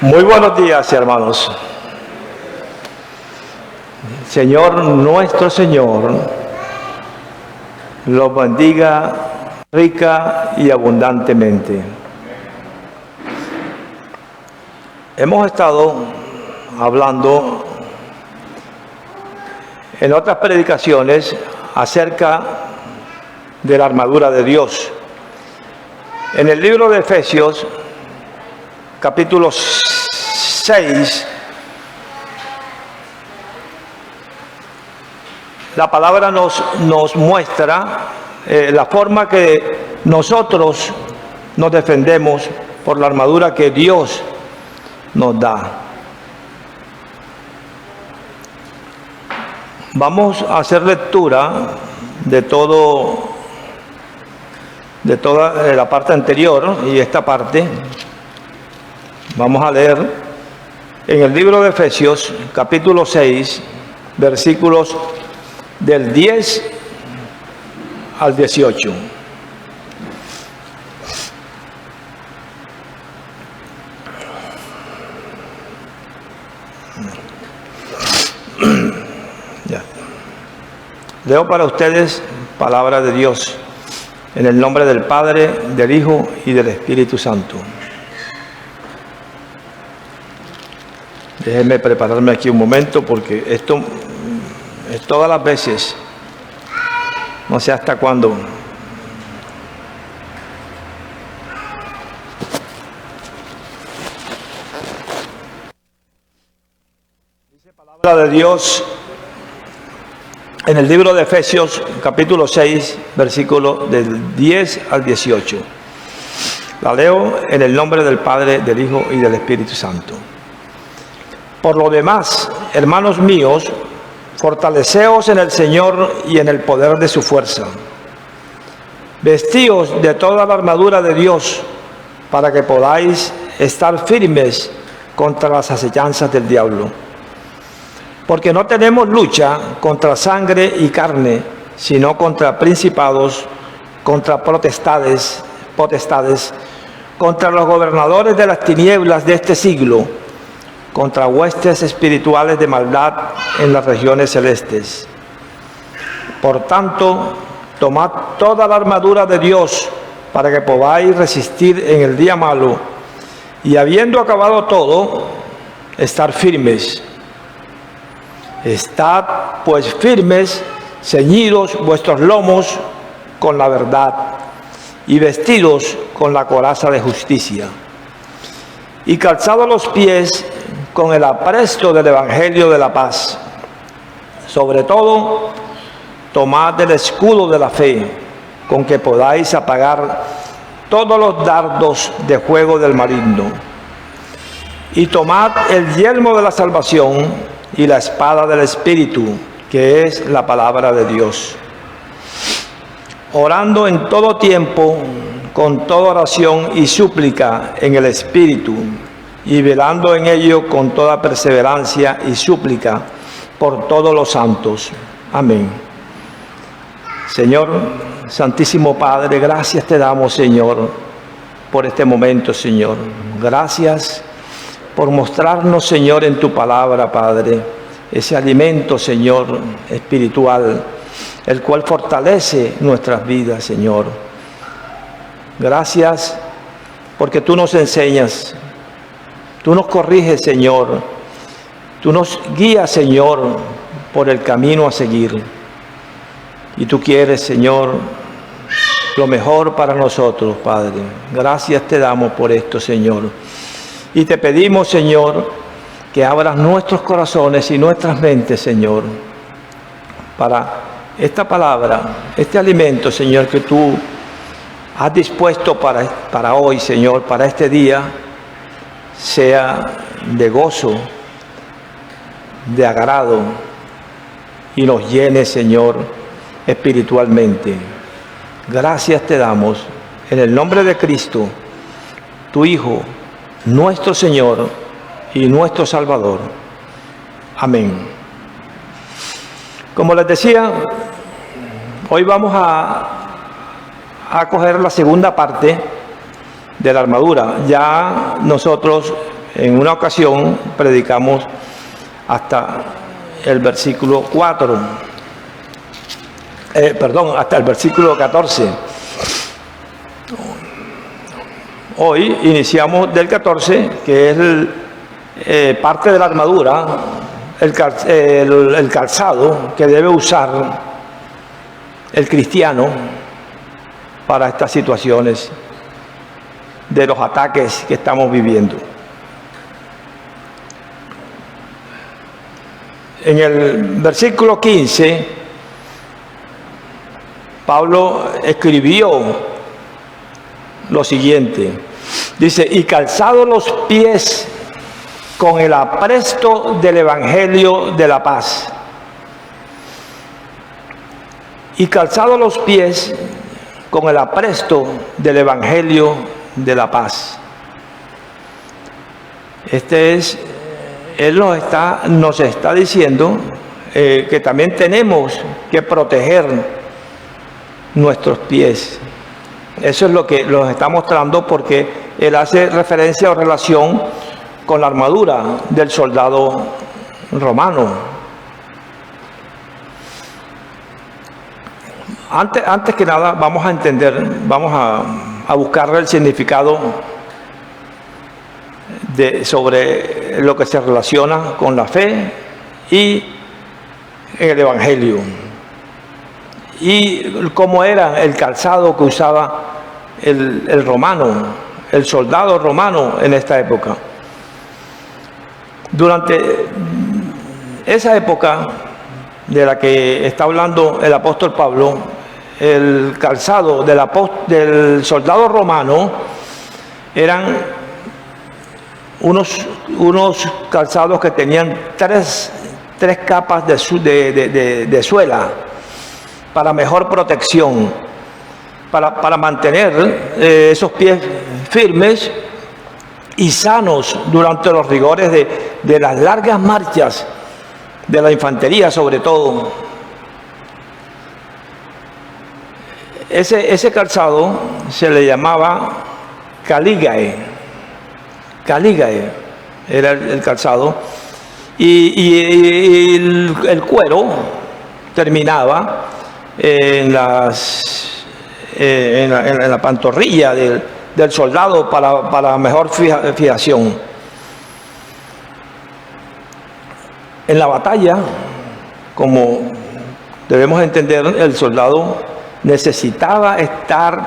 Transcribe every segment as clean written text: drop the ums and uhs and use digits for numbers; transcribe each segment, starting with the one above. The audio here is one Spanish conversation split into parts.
Muy buenos días, hermanos. Señor, nuestro Señor, los bendiga rica y abundantemente. Hemos estado hablando en otras predicaciones acerca de la armadura de Dios. En el libro de Efesios, capítulo 6, la palabra nos muestra la forma que nosotros nos defendemos por la armadura que Dios nos da. Vamos a hacer lectura de toda la parte anterior y esta parte. Vamos a leer en el libro de Efesios, capítulo 6, versículos del 10 al 18. Ya. Leo para ustedes palabra de Dios, en el nombre del Padre, del Hijo y del Espíritu Santo. Déjenme prepararme aquí un momento porque esto es todas las veces. No sé hasta cuándo. Dice palabra de Dios en el libro de Efesios, capítulo 6, versículo del 10 al 18. La leo en el nombre del Padre, del Hijo y del Espíritu Santo. Por lo demás, hermanos míos, fortaleceos en el Señor y en el poder de su fuerza. Vestíos de toda la armadura de Dios, para que podáis estar firmes contra las acechanzas del diablo. Porque no tenemos lucha contra sangre y carne, sino contra principados, contra potestades, contra los gobernadores de las tinieblas de este siglo, contra huestes espirituales de maldad en las regiones celestes. Por tanto, tomad toda la armadura de Dios para que podáis resistir en el día malo, y habiendo acabado todo, estar firmes. Estad pues firmes, ceñidos vuestros lomos con la verdad, y vestidos con la coraza de justicia, y calzados los pies con el apresto del Evangelio de la paz. Sobre todo, tomad el escudo de la fe, con que podáis apagar todos los dardos de fuego del maligno. Y tomad el yelmo de la salvación y la espada del Espíritu, que es la palabra de Dios. Orando en todo tiempo, con toda oración y súplica en el Espíritu, y velando en ello con toda perseverancia y súplica por todos los santos. Amén. Señor, Santísimo Padre, gracias te damos, Señor, por este momento, Señor. Gracias por mostrarnos, Señor, en tu palabra, Padre, ese alimento, Señor, espiritual, el cual fortalece nuestras vidas, Señor. Gracias porque tú nos enseñas, tú nos corriges, Señor. Tú nos guías, Señor, por el camino a seguir. Y tú quieres, Señor, lo mejor para nosotros, Padre. Gracias te damos por esto, Señor. Y te pedimos, Señor, que abras nuestros corazones y nuestras mentes, Señor, para esta palabra, este alimento, Señor, que tú has dispuesto para hoy, Señor, para este día, sea de gozo, de agrado, y nos llene, Señor, espiritualmente. Gracias te damos en el nombre de Cristo, tu Hijo, nuestro Señor y nuestro Salvador. Amén. Como les decía, hoy vamos a coger la segunda parte de la armadura. Ya nosotros En una ocasión predicamos hasta el versículo 4, hasta el versículo 14. Hoy iniciamos del 14, que es parte de la armadura, el calzado que debe usar el cristiano para estas situaciones de los ataques que estamos viviendo. En el versículo 15, Pablo escribió lo siguiente. Dice, y calzado los pies con el apresto del Evangelio de la paz. Y calzado los pies con el apresto del Evangelio de la paz. Él nos está diciendo que también tenemos que proteger nuestros pies. Eso es lo que nos está mostrando, porque él hace referencia o relación con la armadura del soldado romano. Antes que nada vamos a entender, vamos a buscar el significado sobre lo que se relaciona con la fe y el Evangelio, y cómo era el calzado que usaba el romano, el soldado romano en esta época. Durante esa época de la que está hablando el apóstol Pablo, el calzado del soldado romano eran unos calzados que tenían tres capas de suela para mejor protección, para mantener esos pies firmes y sanos durante los rigores de las largas marchas de la infantería, sobre todo. Ese calzado se le llamaba caligae. Caligae era el calzado, y el cuero terminaba en la pantorrilla del soldado para mejor fijación. En la batalla, como debemos entender, el soldado necesitaba estar,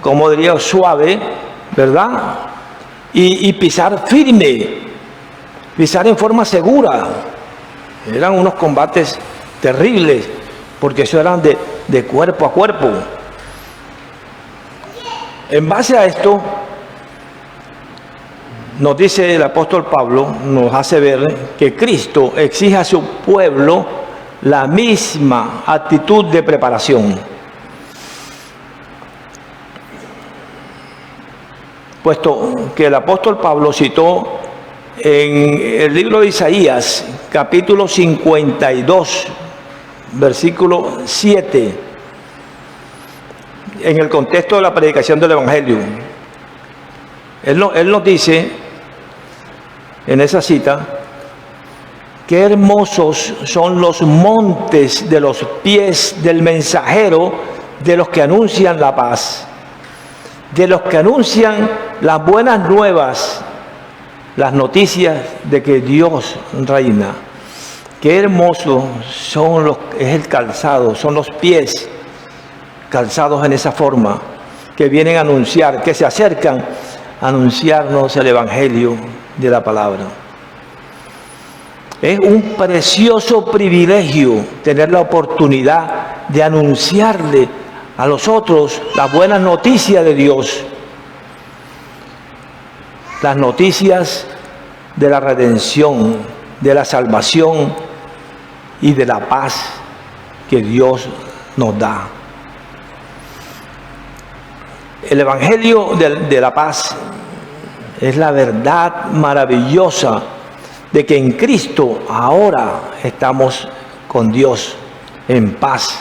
como diría, suave, ¿verdad? Y pisar firme, pisar en forma segura. Eran unos combates terribles, porque eso eran de cuerpo a cuerpo. En base a esto, nos dice el apóstol Pablo, nos hace ver que Cristo exige a su pueblo la misma actitud de preparación. Puesto que el apóstol Pablo citó en el libro de Isaías, capítulo 52, versículo 7, en el contexto de la predicación del Evangelio. Él nos dice en esa cita: qué hermosos son los montes de los pies del mensajero de los que anuncian la paz, de los que anuncian las buenas nuevas, las noticias de que Dios reina. Qué hermoso es el calzado, son los pies calzados en esa forma, que vienen a anunciar, que se acercan a anunciarnos el Evangelio de la palabra. Es un precioso privilegio tener la oportunidad de anunciarle a los otros las buenas noticias de Dios, las noticias de la redención, de la salvación y de la paz que Dios nos da. El Evangelio de la paz es la verdad maravillosa de que en Cristo ahora estamos con Dios en paz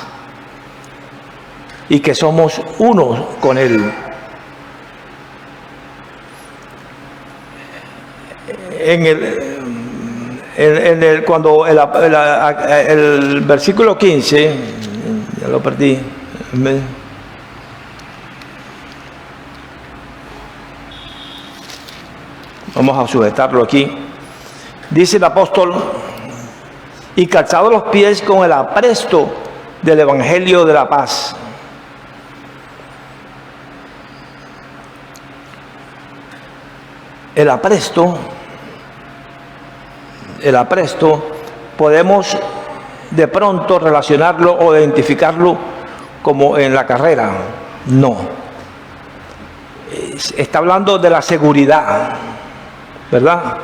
y que somos uno con Él. cuando el versículo 15, ya lo perdí. Vamos a sujetarlo aquí. Dice el apóstol: y calzados los pies con el apresto del evangelio de la paz. El apresto podemos de pronto relacionarlo o identificarlo como en la carrera. No. Está hablando de la seguridad, ¿verdad?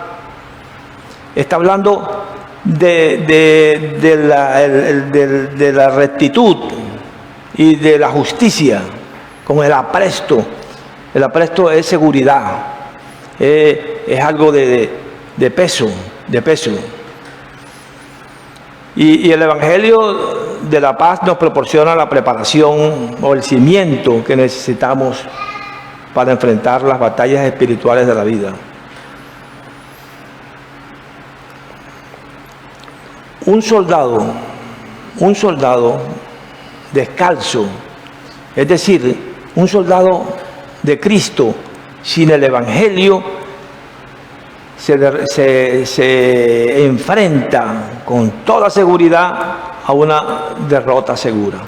Está hablando de la rectitud y de la justicia con el apresto. El apresto es seguridad. Es algo de peso. Y el Evangelio de la Paz nos proporciona la preparación o el cimiento que necesitamos para enfrentar las batallas espirituales de la vida. Un soldado descalzo, es decir, un soldado de Cristo, sin el Evangelio, se enfrenta con toda seguridad a una derrota segura.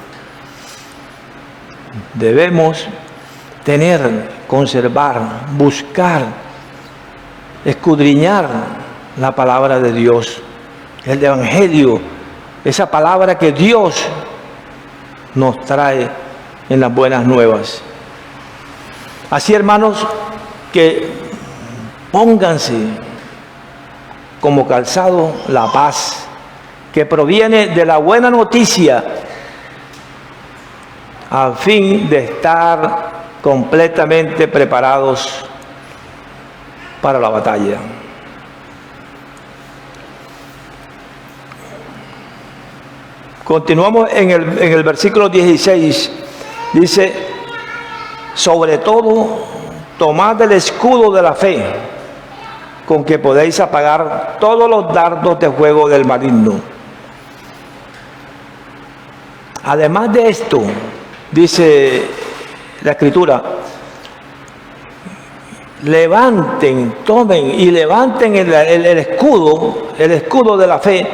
Debemos conservar, buscar, escudriñar la palabra de Dios, el Evangelio, esa palabra que Dios nos trae en las buenas nuevas. Así, hermanos, que pónganse como calzado la paz, que proviene de la buena noticia, a fin de estar completamente preparados para la batalla. Continuamos en el versículo 16. Dice: sobre todo, tomad el escudo de la fe, con que podéis apagar todos los dardos de fuego del maligno. Además de esto, dice la Escritura, tomen y levanten el escudo de la fe,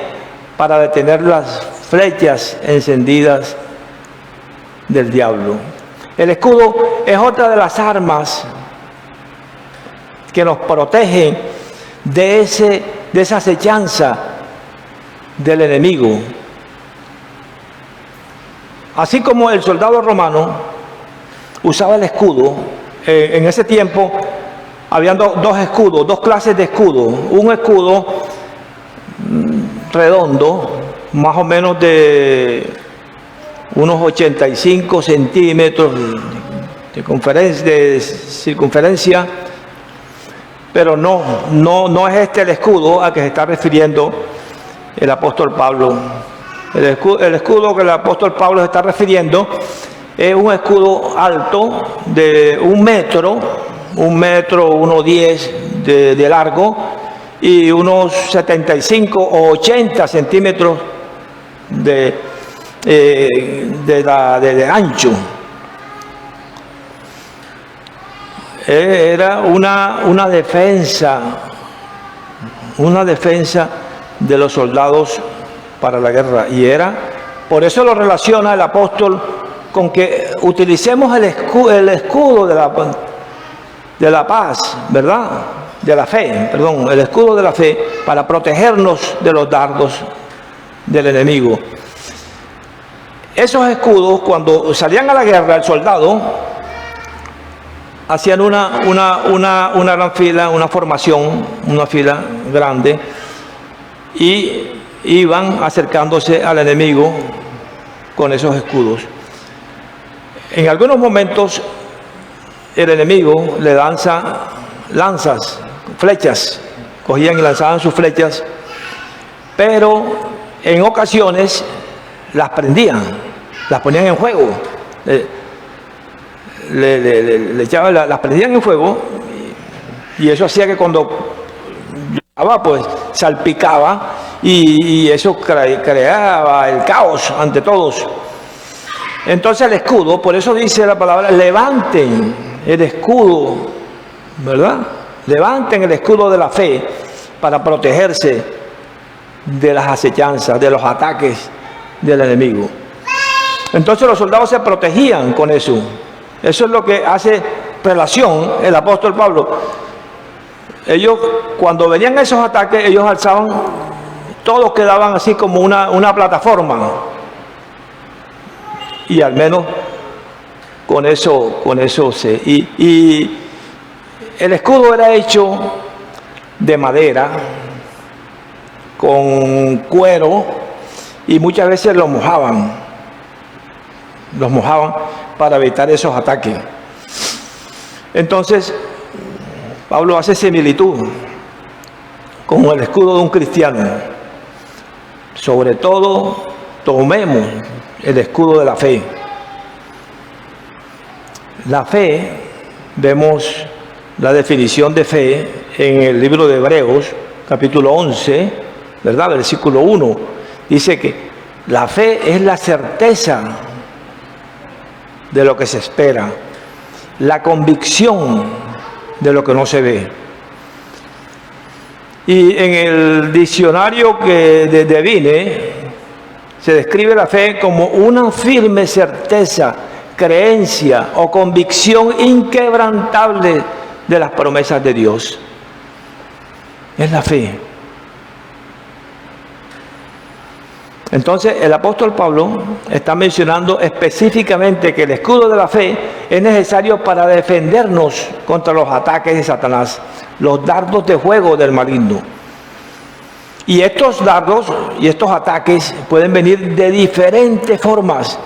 para detener las flechas encendidas del diablo. El escudo es otra de las armas que nos protegen de esa acechanza del enemigo. Así como el soldado romano usaba el escudo, en ese tiempo habían dos escudos, dos clases de escudo. Un escudo redondo, más o menos de unos 85 centímetros de circunferencia, pero no es este el escudo a que se está refiriendo el apóstol Pablo. El escudo que el apóstol Pablo se está refiriendo es un escudo alto de 1 metro, 1,10 de largo, y unos 75 o 80 centímetros de ancho. Era una defensa de los soldados para la guerra, y por eso lo relaciona el apóstol con que utilicemos el escudo de la paz, ¿verdad? De la fe, perdón, el escudo de la fe, para protegernos de los dardos del enemigo. Esos escudos, cuando salían a la guerra, el soldado hacían una gran fila, una formación, una fila grande, y iban acercándose al enemigo con esos escudos. En algunos momentos el enemigo le lanza flechas, cogían y lanzaban sus flechas, pero en ocasiones las prendían, las ponían en fuego, le echaban, las prendían en fuego, y eso hacía que cuando pues salpicaba y eso creaba el caos ante todos. Entonces el escudo, por eso dice la palabra, levanten el escudo, ¿verdad? Levanten el escudo de la fe para protegerse de las acechanzas, de los ataques del enemigo. Entonces los soldados se protegían con eso. Eso es lo que hace relación el apóstol Pablo. Ellos, cuando venían esos ataques, ellos alzaban, todos quedaban así como una plataforma. Y al menos con eso se... Y el escudo era hecho de madera, con cuero, y muchas veces los mojaban para evitar esos ataques. Entonces, Pablo hace similitud con el escudo de un cristiano. Sobre todo, tomemos el escudo de la fe. La fe, vemos la definición de fe en el libro de Hebreos, capítulo 11, ¿verdad? Versículo 1. Dice que la fe es la certeza de lo que se espera, la convicción de lo que no se ve. Y en el diccionario de Vine se describe la fe como una firme certeza, creencia o convicción inquebrantable de las promesas de Dios. Es la fe. Entonces el apóstol Pablo está mencionando específicamente que el escudo de la fe es necesario para defendernos contra los ataques de Satanás, los dardos de fuego del maligno. Y estos dardos y estos ataques pueden venir de diferentes formas,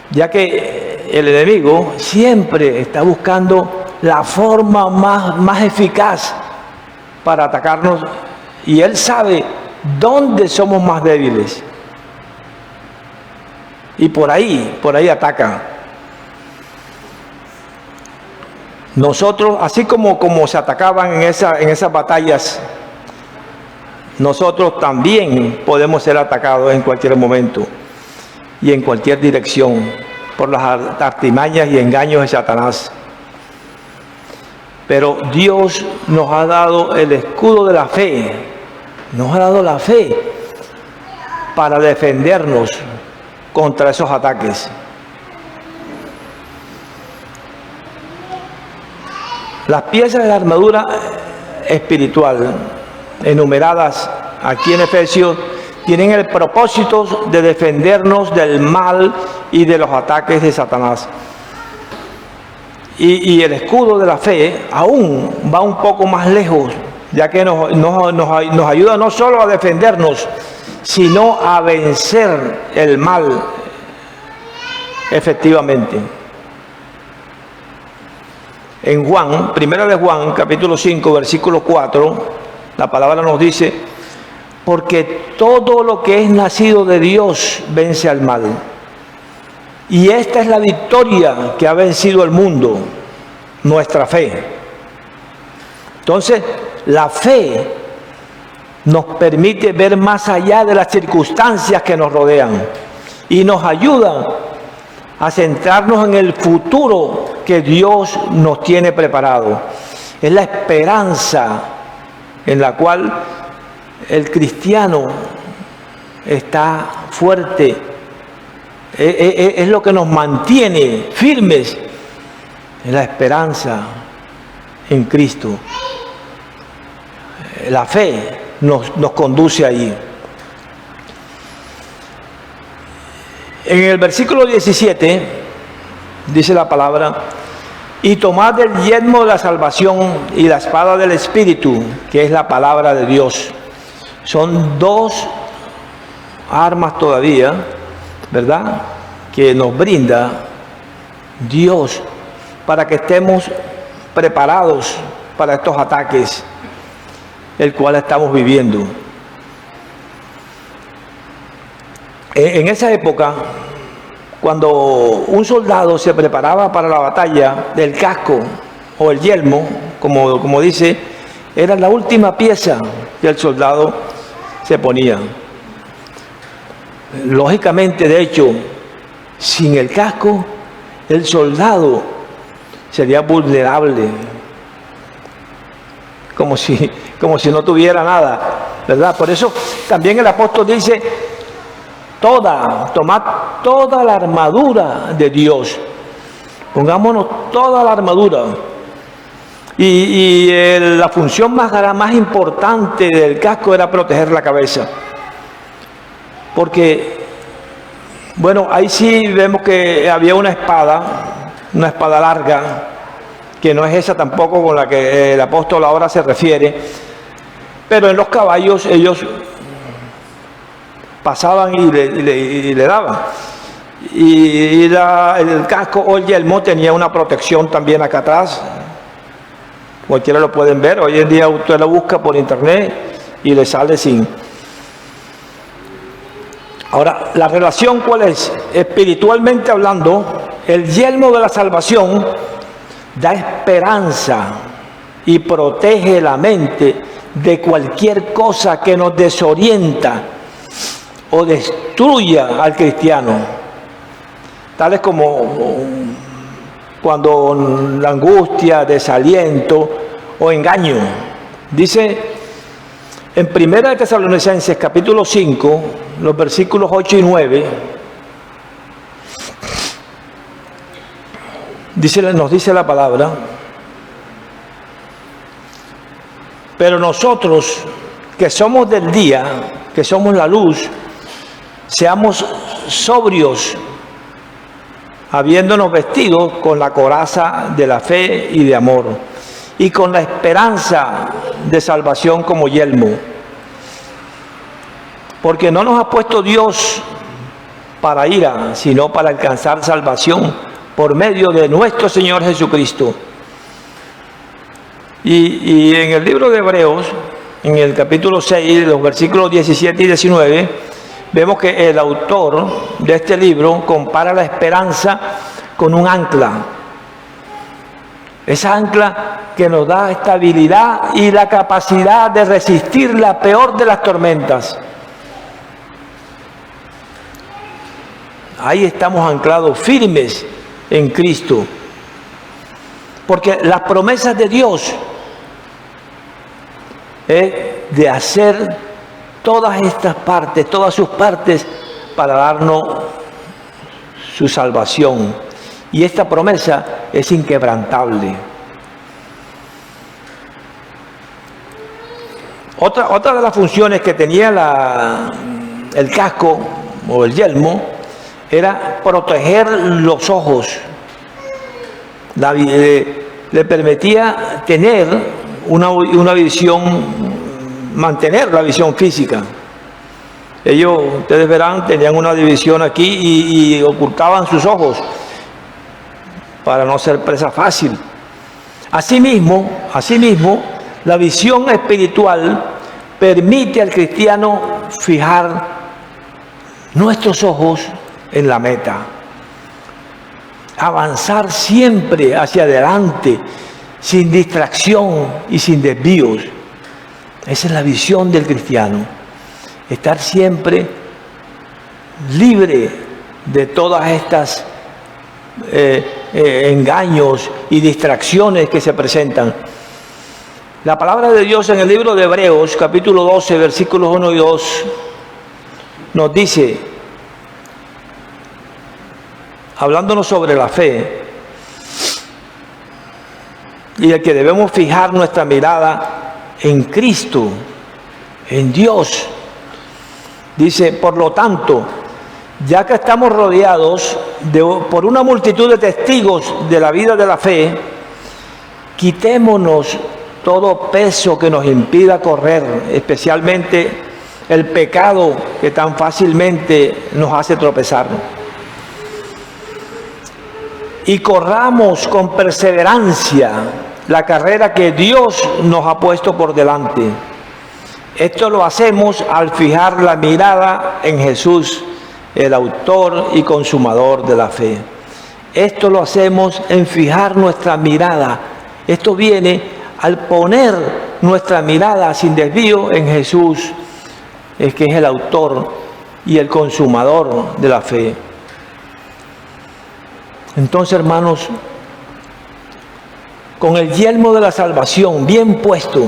ya que el enemigo siempre está buscando la forma más eficaz para atacarnos, y él sabe dónde somos más débiles, y por ahí ataca. Nosotros, así como se atacaban en esas batallas, nosotros también podemos ser atacados en cualquier momento y en cualquier dirección por las artimañas y engaños de Satanás. Pero Dios nos ha dado el escudo de la fe, nos ha dado la fe para defendernos contra esos ataques. Las piezas de la armadura espiritual enumeradas aquí en Efesios tienen el propósito de defendernos del mal y de los ataques de Satanás. Y el escudo de la fe aún va un poco más lejos, ya que nos ayuda no solo a defendernos, sino a vencer el mal efectivamente. En Juan, primera de Juan, capítulo 5, versículo 4, la palabra nos dice: porque todo lo que es nacido de Dios vence al mal. Y esta es la victoria que ha vencido el mundo, nuestra fe. Entonces, la fe nos permite ver más allá de las circunstancias que nos rodean y nos ayuda a centrarnos en el futuro que Dios nos tiene preparado. Es la esperanza en la cual el cristiano está fuerte. Es lo que nos mantiene firmes en la esperanza en Cristo. La fe nos conduce allí. En el versículo 17 dice la palabra: y tomad el yelmo de la salvación y la espada del Espíritu, que es la palabra de Dios. Son dos armas todavía, ¿verdad?, que nos brinda Dios para que estemos preparados para estos ataques, el cual estamos viviendo. En esa época, cuando un soldado se preparaba para la batalla, el casco o el yelmo, como dice, Era la última pieza que el soldado se ponía. Lógicamente, de hecho, sin el casco, el soldado sería vulnerable, como si no tuviera nada, ¿verdad? Por eso también el apóstol dice, tomad toda la armadura de Dios. Pongámonos toda la armadura. La función más importante del casco era proteger la cabeza. Porque, bueno, ahí sí vemos que había una espada larga, que no es esa tampoco con la que el apóstol ahora se refiere, pero en los caballos ellos pasaban y le daban. Y el casco o el yelmo tenía una protección también acá atrás. Cualquiera lo pueden ver. Hoy en día usted lo busca por internet y le sale sin. Ahora, ¿la relación cuál es? Espiritualmente hablando, el yelmo de la salvación da esperanza y protege la mente de cualquier cosa que nos desorienta o destruya al cristiano, tales como cuando la angustia, desaliento o engaño. Dice en 1 Tesalonicenses capítulo 5, los versículos 8 y 9, nos dice la palabra: pero nosotros que somos del día, que somos la luz, seamos sobrios, habiéndonos vestido con la coraza de la fe y de amor, y con la esperanza de salvación como yelmo. Porque no nos ha puesto Dios para ira, sino para alcanzar salvación por medio de nuestro Señor Jesucristo. Y en el libro de Hebreos, en el capítulo 6, los versículos 17 y 19, vemos que el autor de este libro compara la esperanza con un ancla. Esa ancla que nos da estabilidad y la capacidad de resistir la peor de las tormentas. Ahí estamos anclados firmes en Cristo. Porque las promesas de Dios es de hacer todas estas partes, todas sus partes, para darnos su salvación. Y esta promesa es inquebrantable. Otra de las funciones que tenía el casco o el yelmo era proteger los ojos. Le permitía tener una visión, mantener la visión física. Ellos, ustedes verán, tenían una división aquí y ocultaban sus ojos para no ser presa fácil. Asimismo, la visión espiritual permite al cristiano fijar nuestros ojos en la meta, avanzar siempre hacia adelante, sin distracción y sin desvíos. Esa es la visión del cristiano, estar siempre libre de todas estas engaños y distracciones que se presentan. La palabra de Dios en el libro de Hebreos, capítulo 12, versículos 1 y 2, nos dice, hablándonos sobre la fe, y de que debemos fijar nuestra mirada en Cristo, en Dios. Dice, por lo tanto, ya que estamos rodeados por una multitud de testigos de la vida de la fe, quitémonos todo peso que nos impida correr, especialmente el pecado que tan fácilmente nos hace tropezar. Y corramos con perseverancia la carrera que Dios nos ha puesto por delante. Esto lo hacemos al fijar la mirada en Jesús, el autor y consumador de la fe. Esto lo hacemos en fijar nuestra mirada. Esto viene al poner nuestra mirada sin desvío en Jesús, es que es el autor y el consumador de la fe. Entonces, hermanos, con el yelmo de la salvación bien puesto,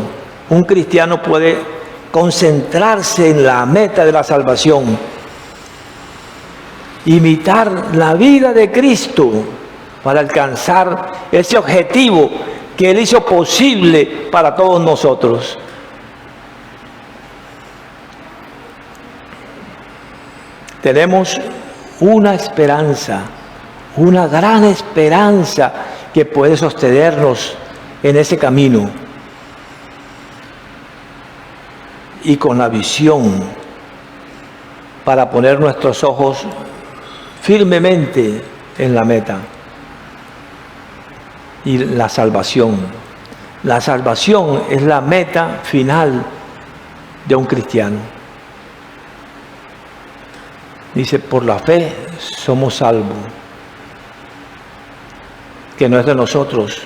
un cristiano puede concentrarse en la meta de la salvación, imitar la vida de Cristo para alcanzar ese objetivo que Él hizo posible para todos nosotros. Tenemos una esperanza, una gran esperanza que puede sostenernos en ese camino y con la visión para poner nuestros ojos firmemente en la meta y la salvación. La salvación es la meta final de un cristiano. Dice, por la fe somos salvos, que no es de nosotros,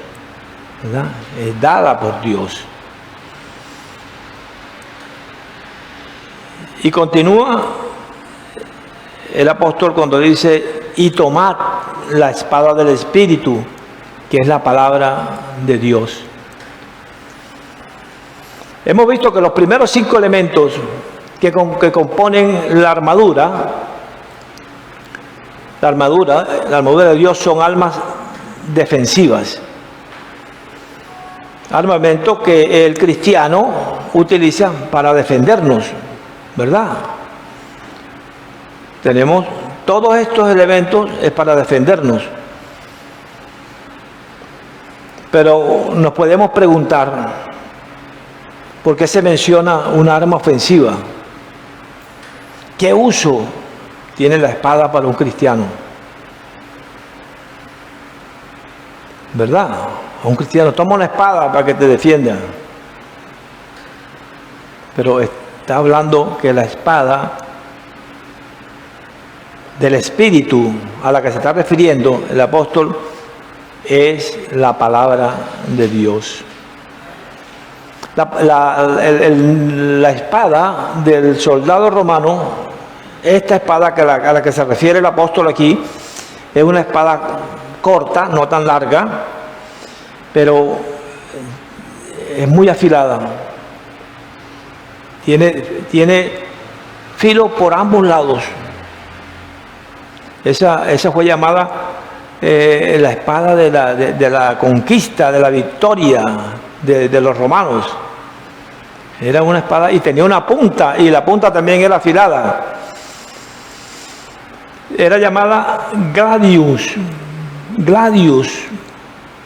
¿verdad? Es dada por Dios. Y continúa el apóstol cuando dice, y tomad la espada del Espíritu, que es la palabra de Dios. Hemos visto que los primeros 5 elementos que componen la armadura de Dios son armas defensivas. Armamento que el cristiano utiliza para defendernos, ¿verdad? Tenemos todos estos elementos es para defendernos. Pero nos podemos preguntar, ¿por qué se menciona una arma ofensiva? ¿Qué uso tiene la espada para un cristiano? ¿Verdad? A un cristiano, toma una espada para que te defienda. Pero está hablando que la espada del Espíritu a la que se está refiriendo el apóstol es la palabra de Dios. La espada del soldado romano, esta espada a la que se refiere el apóstol aquí, es una espada corta, no tan larga, pero es muy afilada. Tiene filo por ambos lados. Esa fue llamada la espada de la conquista, de la victoria de los romanos. Era una espada y tenía una punta, y la punta también era afilada. Era llamada gladius.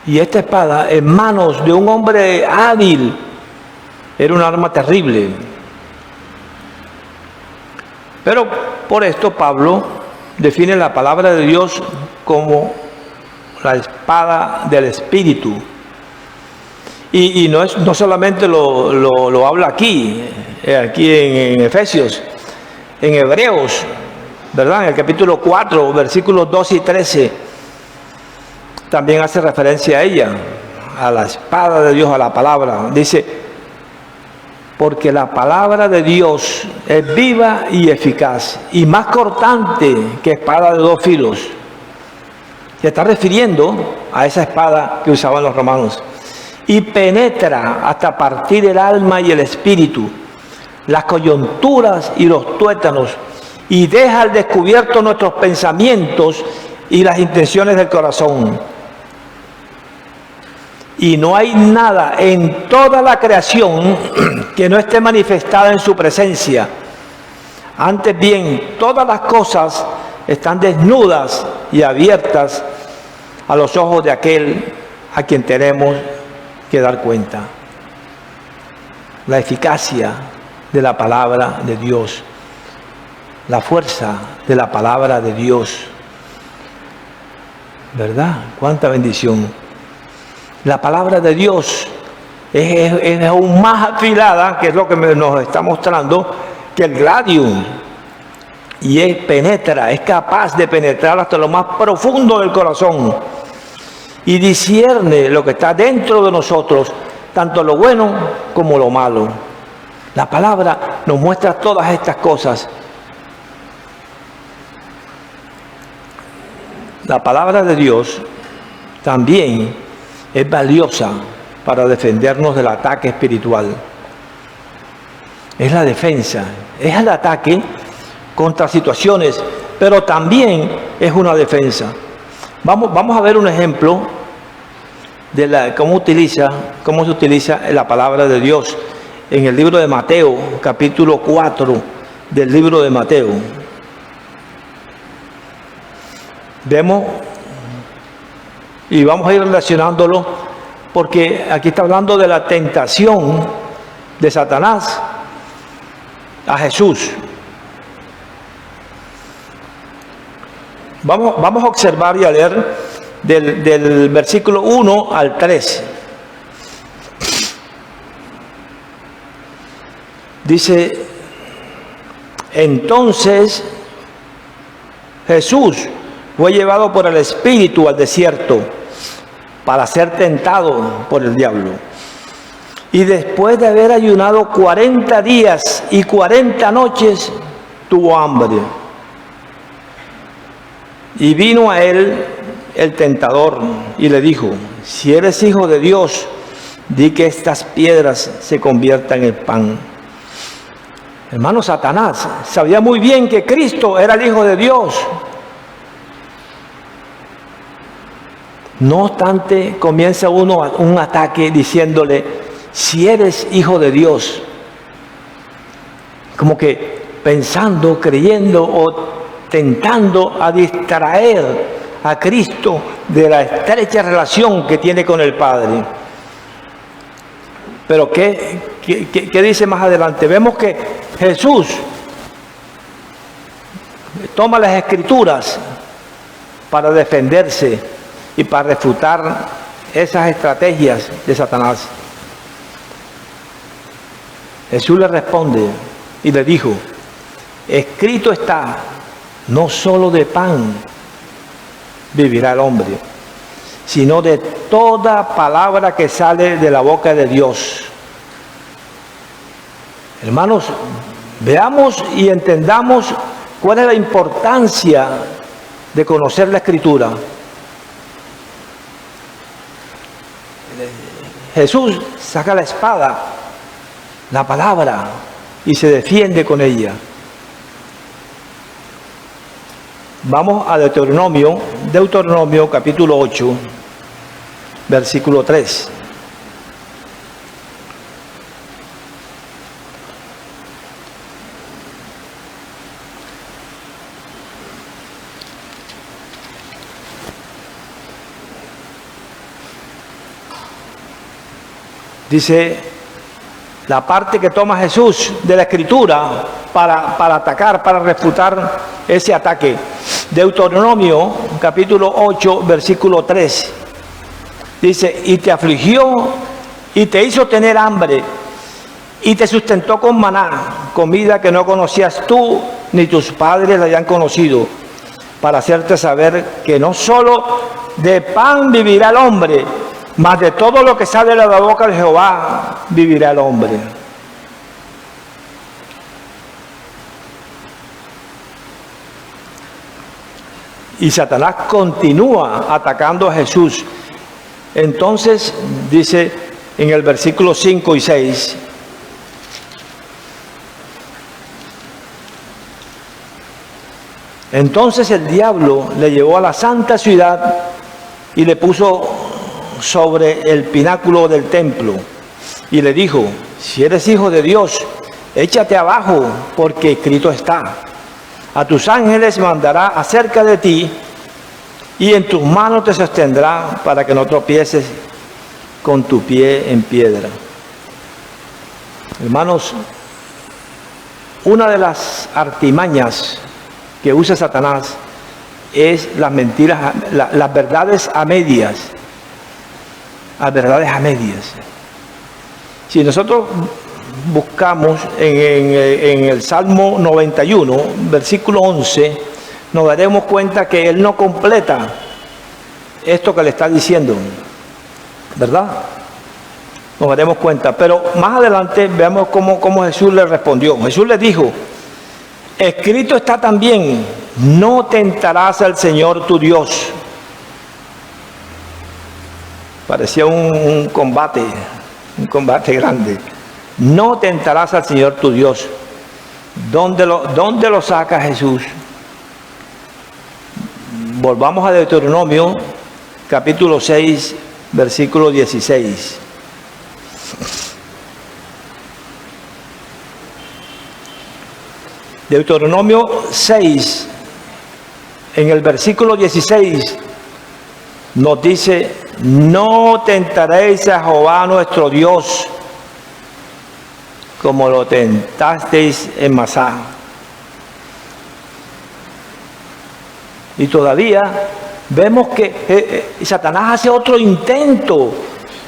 Y esta espada, en manos de un hombre hábil, era un arma terrible. Pero por esto Pablo define la palabra de Dios como la espada del Espíritu. Y no solamente lo habla aquí en Efesios, en Hebreos, ¿verdad? En el capítulo 4, versículos 12 y 13, también hace referencia a ella, a la espada de Dios, a la palabra. Dice, porque la palabra de Dios es viva y eficaz, y más cortante que espada de 2 filos. Se está refiriendo a esa espada que usaban los romanos. Y penetra hasta partir el alma y el espíritu, las coyunturas y los tuétanos, y deja al descubierto nuestros pensamientos y las intenciones del corazón. Y no hay nada en toda la creación que no esté manifestada en su presencia. Antes bien, todas las cosas están desnudas y abiertas a los ojos de aquel a quien tenemos que dar cuenta. La eficacia de la palabra de Dios, la fuerza de la palabra de Dios, ¿verdad? Cuánta bendición. La palabra de Dios es aún más afilada, que es lo que nos está mostrando, que el gladium, y penetra, es capaz de penetrar hasta lo más profundo del corazón y discierne lo que está dentro de nosotros, tanto lo bueno como lo malo. La palabra nos muestra todas estas cosas. La palabra de Dios también es valiosa para defendernos del ataque espiritual. Es la defensa, es el ataque contra situaciones, pero también es una defensa. Vamos a ver un ejemplo de cómo se utiliza la palabra de Dios en el libro de Mateo, capítulo 4 del libro de Mateo. Vemos, y vamos a ir relacionándolo, porque aquí está hablando de la tentación de Satanás a Jesús. Vamos a observar y a leer del versículo 1 al 3. Dice, entonces Jesús fue llevado por el Espíritu al desierto para ser tentado por el diablo. Y después de haber ayunado 40 días y 40 noches, tuvo hambre. Y vino a él el tentador y le dijo, si eres hijo de Dios, di que estas piedras se conviertan en pan. Hermano, Satanás sabía muy bien que Cristo era el Hijo de Dios. No obstante, comienza un ataque diciéndole, si eres hijo de Dios. Como que pensando, creyendo o tentando a distraer a Cristo de la estrecha relación que tiene con el Padre. Pero ¿qué dice más adelante? Vemos que Jesús toma las Escrituras para defenderse y para refutar esas estrategias de Satanás. Jesús le responde y le dijo, escrito está, no solo de pan vivirá el hombre, sino de toda palabra que sale de la boca de Dios. Hermanos, veamos y entendamos cuál es la importancia de conocer la Escritura. Jesús saca la espada, la palabra, y se defiende con ella. Vamos a Deuteronomio capítulo 8, versículo 3. Dice la parte que toma Jesús de la Escritura para atacar, para refutar ese ataque. Deuteronomio capítulo 8, versículo 3. Dice, y te afligió y te hizo tener hambre y te sustentó con maná, comida que no conocías tú ni tus padres la hayan conocido, para hacerte saber que no solo de pan vivirá el hombre, mas de todo lo que sale de la boca de Jehová vivirá el hombre. Y Satanás continúa atacando a Jesús. Entonces dice en el versículo 5 y 6, entonces el diablo le llevó a la santa ciudad y le puso sobre el pináculo del templo y le dijo, si eres hijo de Dios, échate abajo, porque escrito está, a tus ángeles mandará acerca de ti y en tus manos te sostendrá para que no tropieces con tu pie en piedra. Hermanos, una de las artimañas que usa Satanás es las mentiras, las verdades a medias. Las verdades a medias. Si nosotros buscamos en el Salmo 91, versículo 11, nos daremos cuenta que él no completa esto que le está diciendo, ¿verdad? nos daremos cuenta. Pero más adelante veamos cómo Jesús le respondió. Jesús le dijo, escrito está también, no tentarás al Señor tu Dios. Parecía un combate grande. No tentarás al Señor tu Dios. ¿Dónde lo saca Jesús? Volvamos a Deuteronomio, capítulo 6, versículo 16. Deuteronomio 6, en el versículo 16, nos dice, no tentaréis a Jehová nuestro Dios, como lo tentasteis en Masá. Y todavía vemos que Satanás hace otro intento,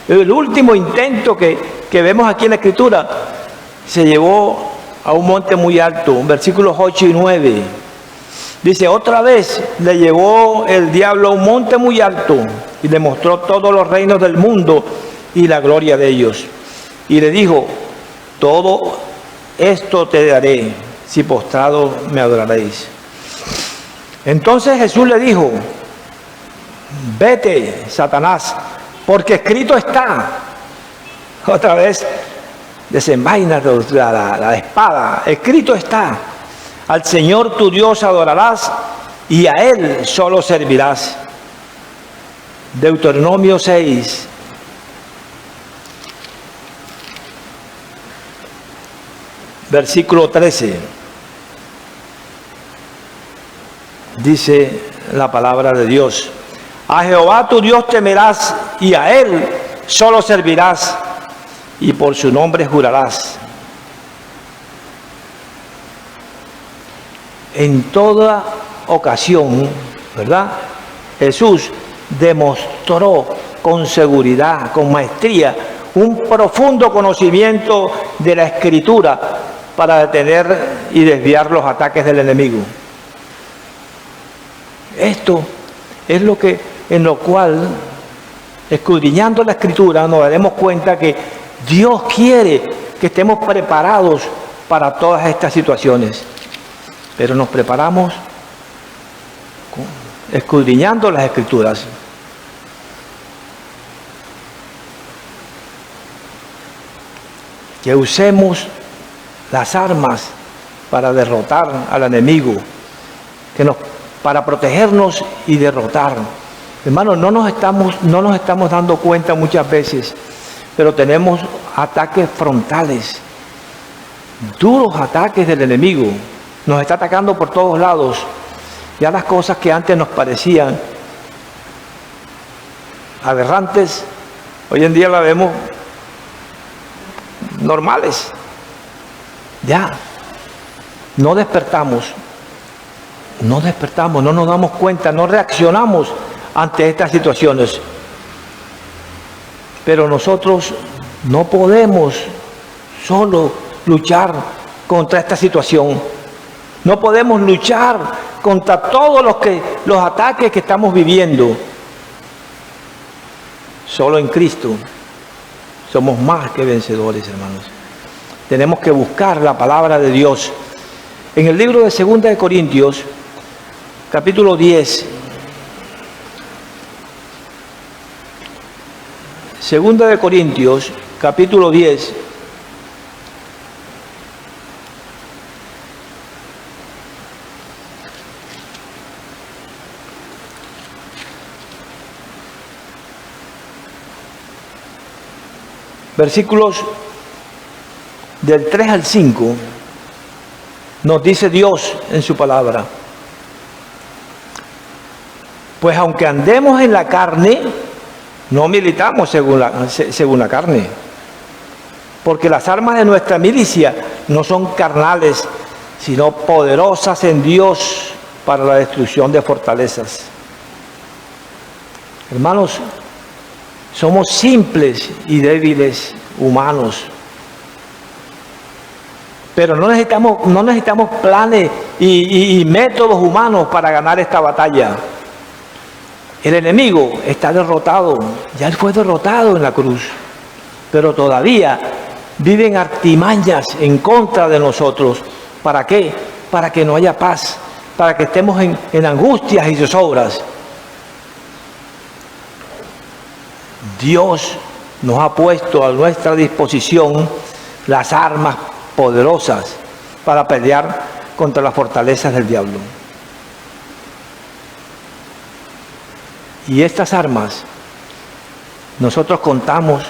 el último intento que vemos aquí en la Escritura. Se llevó a un monte muy alto, versículos 8 y 9. Dice, otra vez le llevó el diablo a un monte muy alto y le mostró todos los reinos del mundo y la gloria de ellos. Y le dijo, todo esto te daré si postrado me adoraréis. Entonces Jesús le dijo, vete, Satanás, porque escrito está. Otra vez desenvaina la espada. Escrito está, al Señor tu Dios adorarás y a Él solo servirás. Deuteronomio 6. Versículo 13. Dice la palabra de Dios, a Jehová tu Dios temerás y a Él solo servirás y por su nombre jurarás. En toda ocasión, ¿verdad? Jesús demostró con seguridad, con maestría, un profundo conocimiento de la Escritura para detener y desviar los ataques del enemigo. Esto es en lo cual, escudriñando la Escritura, nos daremos cuenta que Dios quiere que estemos preparados para todas estas situaciones. Pero nos preparamos escudriñando las Escrituras. Que usemos las armas para derrotar al enemigo, para protegernos y derrotar. Hermanos, no nos estamos dando cuenta muchas veces, pero tenemos ataques frontales, duros ataques del enemigo. Nos está atacando por todos lados. Ya las cosas que antes nos parecían aberrantes, hoy en día las vemos normales. Ya no despertamos, no nos damos cuenta, no reaccionamos ante estas situaciones. Pero nosotros no podemos solo luchar contra esta situación. No podemos luchar contra todos los ataques que estamos viviendo. Solo en Cristo somos más que vencedores, hermanos. Tenemos que buscar la palabra de Dios. En el libro de 2 de Corintios, capítulo 10, 2 de Corintios, capítulo 10, versículos del 3 al 5, nos dice Dios en su palabra. Pues aunque andemos en la carne, no militamos según la carne, porque las armas de nuestra milicia no son carnales, sino poderosas en Dios para la destrucción de fortalezas. Hermanos, somos simples y débiles humanos, pero no necesitamos planes y métodos humanos para ganar esta batalla. El enemigo está derrotado, ya él fue derrotado en la cruz. pero todavía viven artimañas en contra de nosotros. ¿Para qué? Para que no haya paz, para que estemos en angustias y zozobras. Dios nos ha puesto a nuestra disposición las armas poderosas para pelear contra las fortalezas del diablo. Y estas armas, nosotros contamos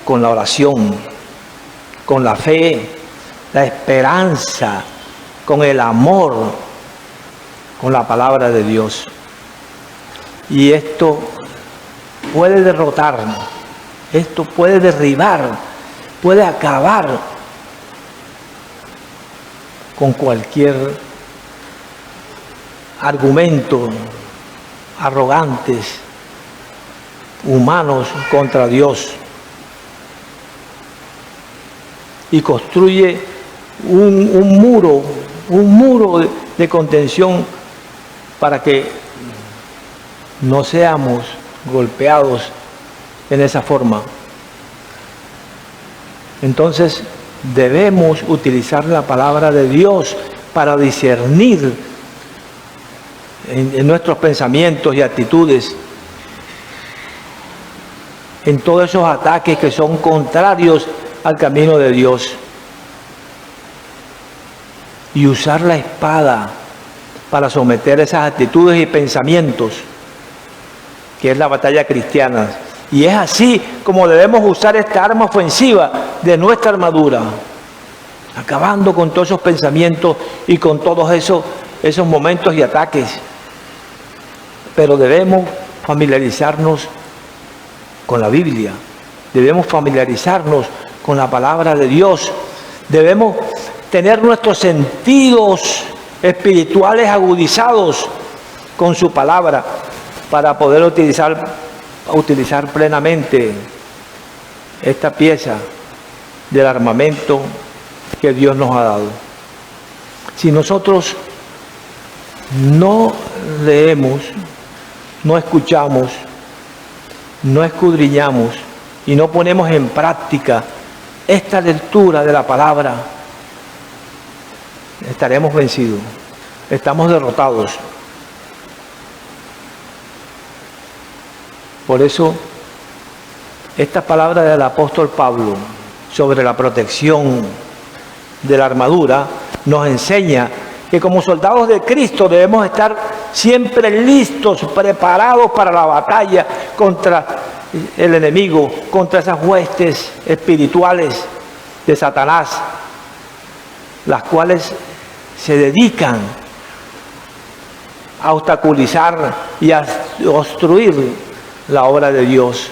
con la oración, con la fe, la esperanza, con el amor, con la palabra de Dios. Y esto puede derrotar, esto puede derribar, puede acabar con cualquier argumento arrogantes, humanos contra Dios, y construye un muro de contención para que no seamos golpeados en esa forma. Entonces debemos utilizar la palabra de Dios para discernir en nuestros pensamientos y actitudes, en todos esos ataques que son contrarios al camino de Dios, y usar la espada para someter esas actitudes y pensamientos, que es la batalla cristiana. Y es así como debemos usar esta arma ofensiva de nuestra armadura, acabando con todos esos pensamientos y con todos esos momentos y ataques. Pero debemos familiarizarnos con la Biblia, debemos familiarizarnos con la palabra de Dios, debemos tener nuestros sentidos espirituales agudizados con su palabra para poder utilizar plenamente esta pieza del armamento que Dios nos ha dado. Si nosotros no leemos, no escuchamos, no escudriñamos y no ponemos en práctica esta lectura de la palabra, estaremos vencidos, estamos derrotados. Por eso, esta palabra del apóstol Pablo sobre la protección de la armadura nos enseña que como soldados de Cristo debemos estar siempre listos, preparados para la batalla contra el enemigo, contra esas huestes espirituales de Satanás, las cuales se dedican a obstaculizar y a obstruir la obra de Dios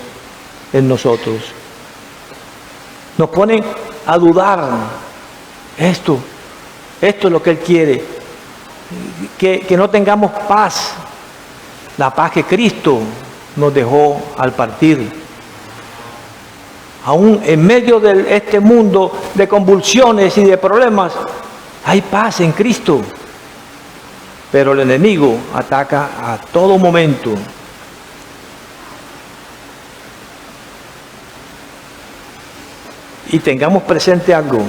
en nosotros. Nos ponen a dudar. Esto es lo que Él quiere, que no tengamos paz, la paz que Cristo nos dejó al partir. Aún en medio de este mundo de convulsiones y de problemas, hay paz en Cristo. Pero el enemigo ataca a todo momento. Y tengamos presente algo,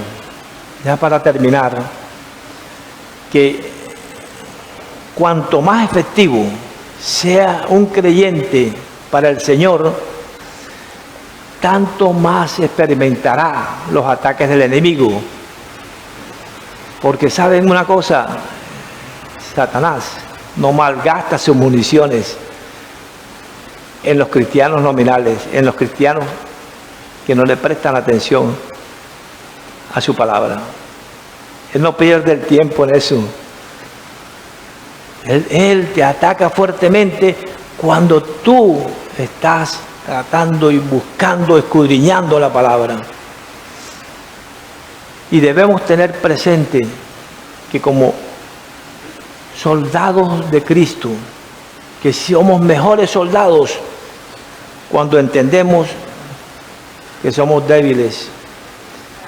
ya para terminar, que cuanto más efectivo sea un creyente para el Señor, tanto más experimentará los ataques del enemigo. Porque saben una cosa, Satanás no malgasta sus municiones en los cristianos nominales, en los cristianos que no le prestan atención a su palabra. Él no pierde el tiempo en eso. Él te ataca fuertemente cuando tú estás tratando y buscando, escudriñando la palabra. Y debemos tener presente que como soldados de Cristo, que somos mejores soldados cuando entendemos que somos débiles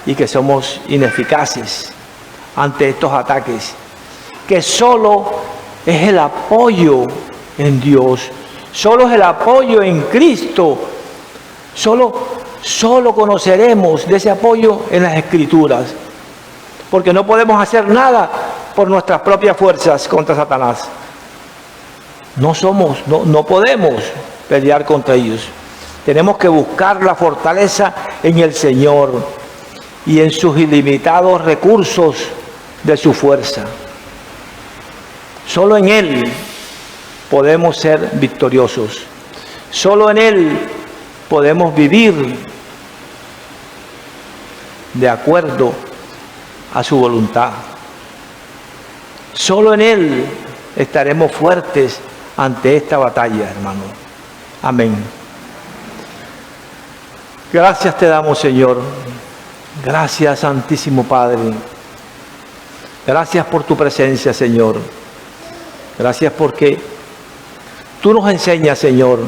y que somos ineficaces ante estos ataques, que solo es el apoyo en Dios, solo es el apoyo en Cristo, solo Solo conoceremos de ese apoyo en las Escrituras, porque no podemos hacer nada por nuestras propias fuerzas contra Satanás. No podemos pelear contra ellos. Tenemos que buscar la fortaleza en el Señor y en sus ilimitados recursos de su fuerza. Solo en Él podemos ser victoriosos. Solo en Él podemos vivir de acuerdo a su voluntad. Solo en Él estaremos fuertes ante esta batalla, hermano. Amén. Gracias te damos, Señor. Gracias, Santísimo Padre. Gracias por tu presencia, Señor. Gracias porque tú nos enseñas, Señor.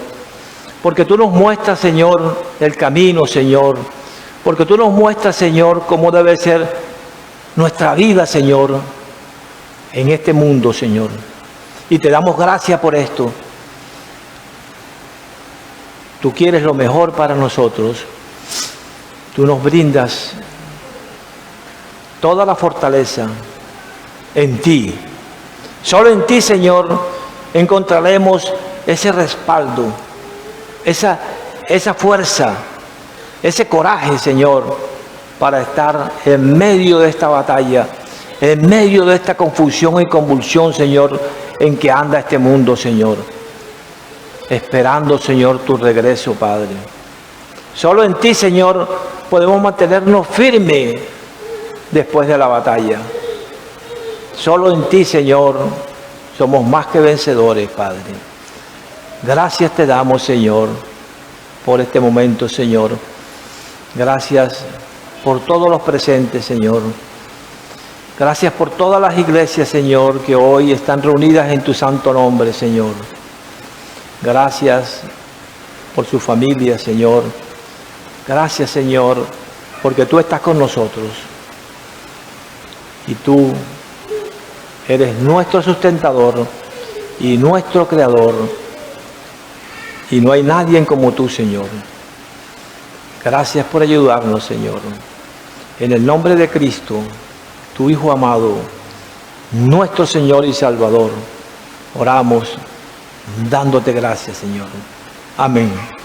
Porque tú nos muestras, Señor, el camino, Señor. Porque tú nos muestras, Señor, cómo debe ser nuestra vida, Señor, en este mundo, Señor. Y te damos gracias por esto. Tú quieres lo mejor para nosotros. Tú nos brindas toda la fortaleza en ti. Solo en ti, Señor, encontraremos ese respaldo, esa fuerza, ese coraje, Señor, para estar en medio de esta batalla, en medio de esta confusión y convulsión, Señor, en que anda este mundo, Señor. Esperando, Señor, tu regreso, Padre. Solo en ti, Señor, podemos mantenernos firmes después de la batalla. Solo en ti, Señor, somos más que vencedores, Padre. Gracias te damos, Señor, por este momento, Señor. Gracias por todos los presentes, Señor. Gracias por todas las iglesias, Señor, que hoy están reunidas en tu santo nombre, Señor. Gracias por su familia, Señor. Gracias, Señor, porque tú estás con nosotros. Y tú eres nuestro sustentador y nuestro creador. Y no hay nadie como tú, Señor. Gracias por ayudarnos, Señor. En el nombre de Cristo, tu Hijo amado, nuestro Señor y Salvador, oramos dándote gracias, Señor. Amén.